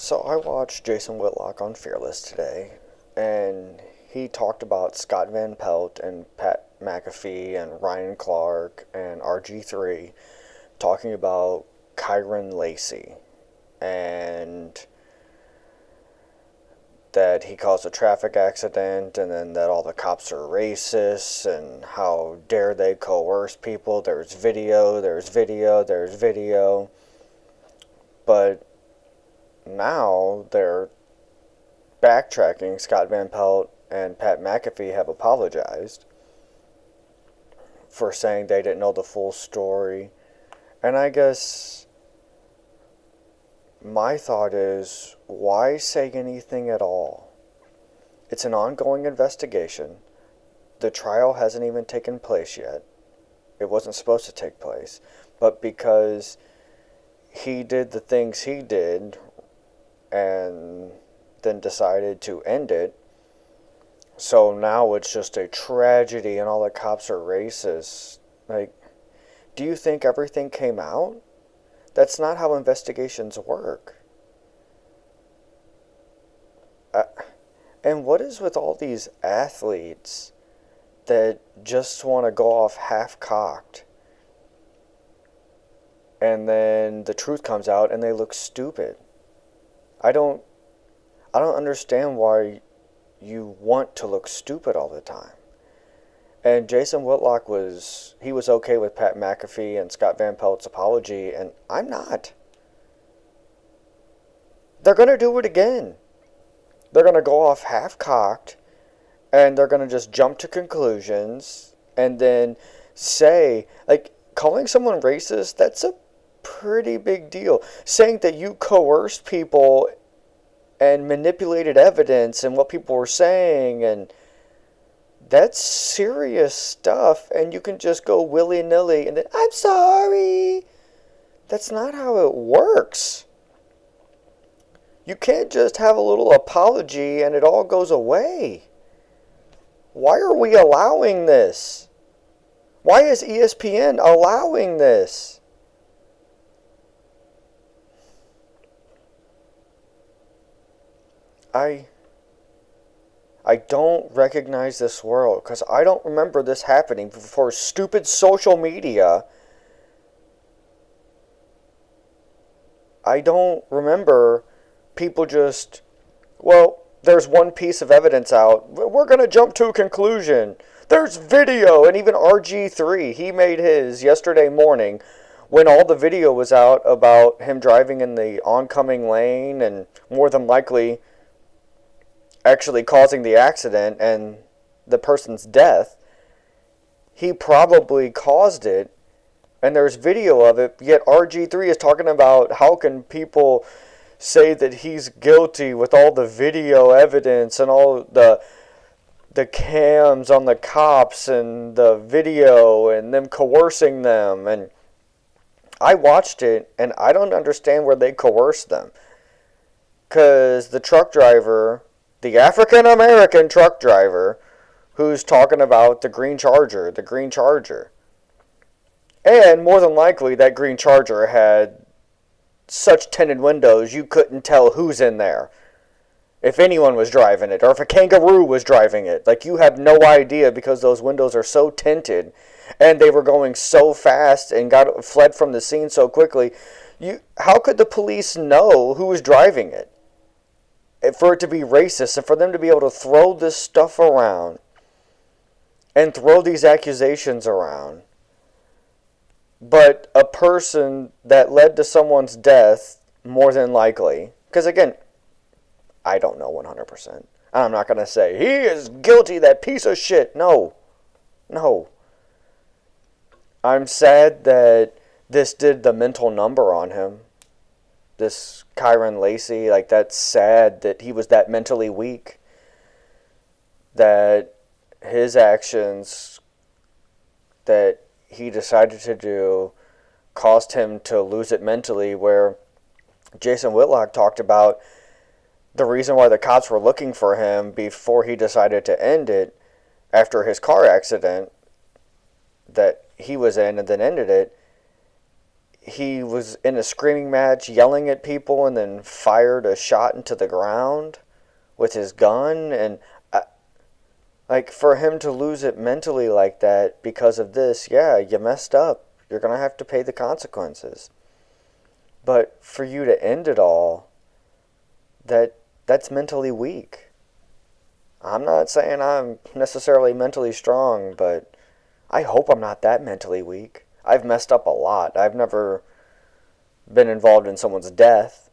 So I watched Jason Whitlock on Fearless today, and he talked about Scott Van Pelt and Pat McAfee and Ryan Clark and RG3 talking about Kyren Lacy and that he caused a traffic accident and then that all the cops are racist and how dare they coerce people. There's video, there's video, there's video. But now they're backtracking. Scott Van Pelt and Pat McAfee have apologized for saying they didn't know the full story. And I guess my thought is, why say anything at all? It's an ongoing investigation. The trial hasn't even taken place yet. It wasn't supposed to take place. But because he did the things he did and then decided to end it, so now it's just a tragedy and all the cops are racist. Like, do you think everything came out? That's not how investigations work. And what is with all these athletes that just want to go off half-cocked? And then the truth comes out and they look stupid. I don't understand why you want to look stupid all the time. And Jason Whitlock was okay with Pat McAfee and Scott Van Pelt's apology, and I'm not. They're going to do it again. They're going to go off half-cocked, and they're going to just jump to conclusions, and then say, like, calling someone racist, that's a pretty big deal. Saying that you coerced people and manipulated evidence and what people were saying, and that's serious stuff, and you can just go willy-nilly and then, I'm sorry. That's not how it works. You can't just have a little apology and it all goes away. Why are we allowing this? Why is ESPN allowing this? I don't recognize this world because I don't remember this happening before stupid social media. I don't remember people just, well, there's one piece of evidence out. We're going to jump to a conclusion. There's video, and even RG3, he made his yesterday morning when all the video was out about him driving in the oncoming lane and more than likely actually causing the accident and the person's death. He probably caused it, and there's video of it, yet RG3 is talking about how can people say that he's guilty with all the video evidence and all the cams on the cops and the video and them coercing them. And I watched it, and I don't understand where they coerced them. Because the truck driver, the African-American truck driver, who's talking about the green Charger. And more than likely, that green Charger had such tinted windows you couldn't tell who's in there. If anyone was driving it, or if a kangaroo was driving it. Like, you have no idea because those windows are so tinted, and they were going so fast and fled from the scene so quickly. How could the police know who was driving it? For it to be racist and for them to be able to throw this stuff around and throw these accusations around. But a person that led to someone's death, more than likely, because again, I don't know 100%. I'm not going to say, he is guilty, that piece of shit. No. I'm sad that this did the mental number on him. This Kyren Lacy, like, that's sad that he was that mentally weak. That his actions that he decided to do caused him to lose it mentally, where Jason Whitlock talked about the reason why the cops were looking for him before he decided to end it after his car accident that he was in and then ended it. he was in a screaming match yelling at people and then fired a shot into the ground with his gun. And like, for him to lose it mentally like that because of this, yeah, you messed up. You're going to have to pay the consequences. But for you to end it all, that's mentally weak. I'm not saying I'm necessarily mentally strong, but I hope I'm not that mentally weak. I've messed up a lot. I've never been involved in someone's death.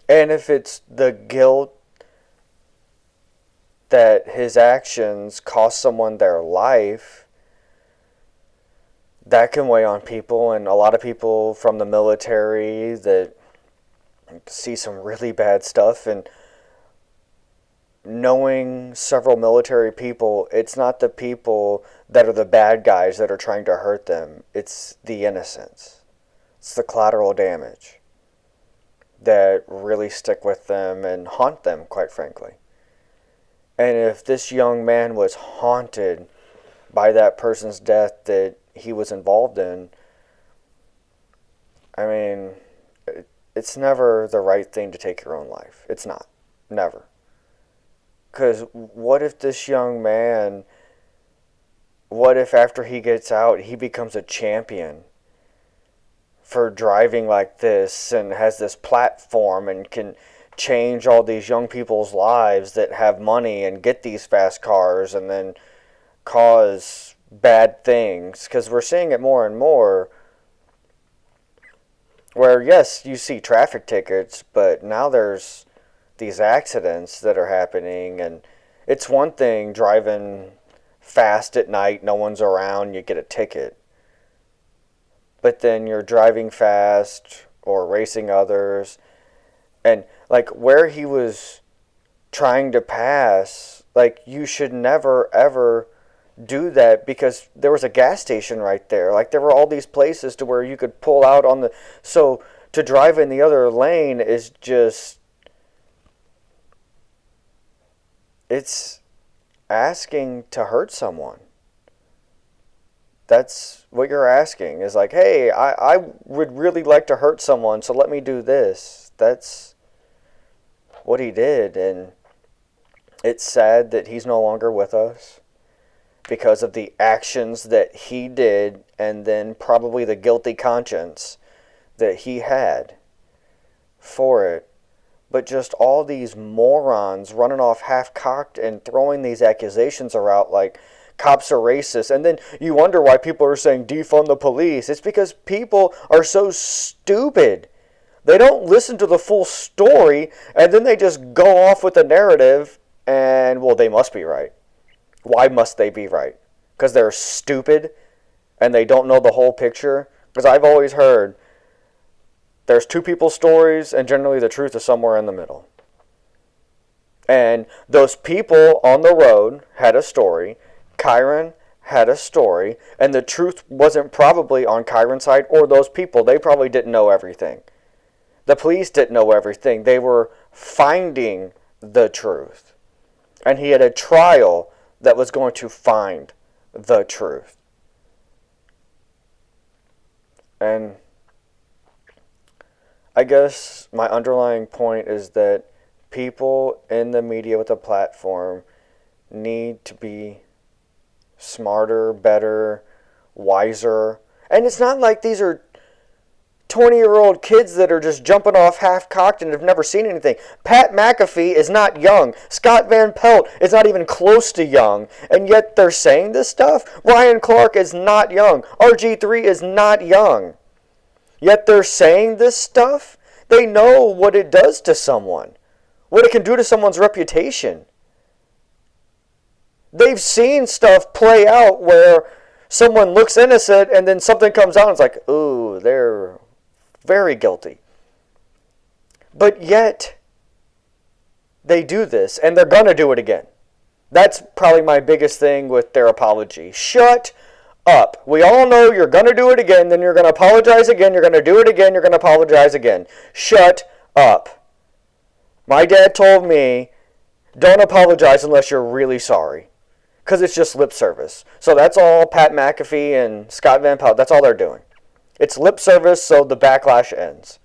And if it's the guilt that his actions cost someone their life, that can weigh on people. And a lot of people from the military that see some really bad stuff, and knowing several military people, it's not the people that are the bad guys that are trying to hurt them. It's the innocents. It's the collateral damage that really stick with them and haunt them, quite frankly. And if this young man was haunted by that person's death that he was involved in, I mean, it's never the right thing to take your own life. It's not. Never. Because what if this young man, what if after he gets out, he becomes a champion for driving like this and has this platform and can change all these young people's lives that have money and get these fast cars and then cause bad things? Because we're seeing it more and more where, yes, you see traffic tickets, but now there's these accidents that are happening. And it's one thing driving fast at night, no one's around, you get a ticket. But then you're driving fast or racing others, and like where he was trying to pass, like, you should never ever do that, because there was a gas station right there. Like, there were all these places to where you could pull out on the, so to drive in the other lane is just, it's asking to hurt someone. That's what you're asking, is like, hey, I would really like to hurt someone, so let me do this. That's what he did. And it's sad that he's no longer with us because of the actions that he did, and then probably the guilty conscience that he had for it. But just all these morons running off half-cocked and throwing these accusations around like cops are racist. And then you wonder why people are saying defund the police. It's because people are so stupid. They don't listen to the full story, and then they just go off with the narrative, and, well, they must be right. Why must they be right? Because they're stupid and they don't know the whole picture? Because I've always heard there's two people's stories, and generally the truth is somewhere in the middle. And those people on the road had a story. Kyren had a story, and the truth wasn't probably on Kyren's side or those people. They probably didn't know everything. The police didn't know everything. They were finding the truth. And he had a trial that was going to find the truth. And I guess my underlying point is that people in the media with a platform need to be smarter, better, wiser. And it's not like these are 20-year-old kids that are just jumping off half-cocked and have never seen anything. Pat McAfee is not young. Scott Van Pelt is not even close to young. And yet they're saying this stuff? Ryan Clark is not young. RGIII is not young. Yet they're saying this stuff? They know what it does to someone. What it can do to someone's reputation. They've seen stuff play out where someone looks innocent and then something comes out and it's like, ooh, they're very guilty. But yet, they do this, and they're going to do it again. That's probably my biggest thing with their apology. Shut up. We all know you're going to do it again, then you're going to apologize again, you're going to do it again, you're going to apologize again. Shut up. My dad told me, don't apologize unless you're really sorry, because it's just lip service. So that's all Pat McAfee and Scott Van Pelt, that's all they're doing. It's lip service so the backlash ends.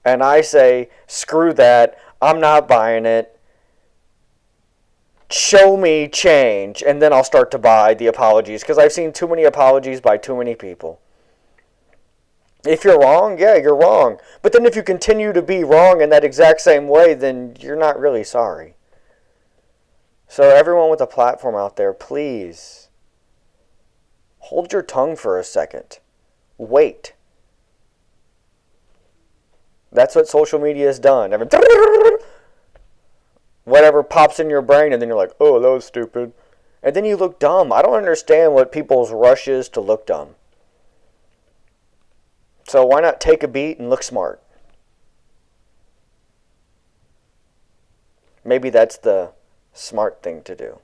And I say, screw that. I'm not buying it. Show me change, and then I'll start to buy the apologies, because I've seen too many apologies by too many people. If you're wrong, yeah, you're wrong. But then if you continue to be wrong in that exact same way, then you're not really sorry. So everyone with a platform out there, please, hold your tongue for a second. Wait. That's what social media has done. Whatever pops in your brain, and then you're like, oh, that was stupid. And then you look dumb. I don't understand what people's rush is to look dumb. So why not take a beat and look smart? Maybe that's the smart thing to do.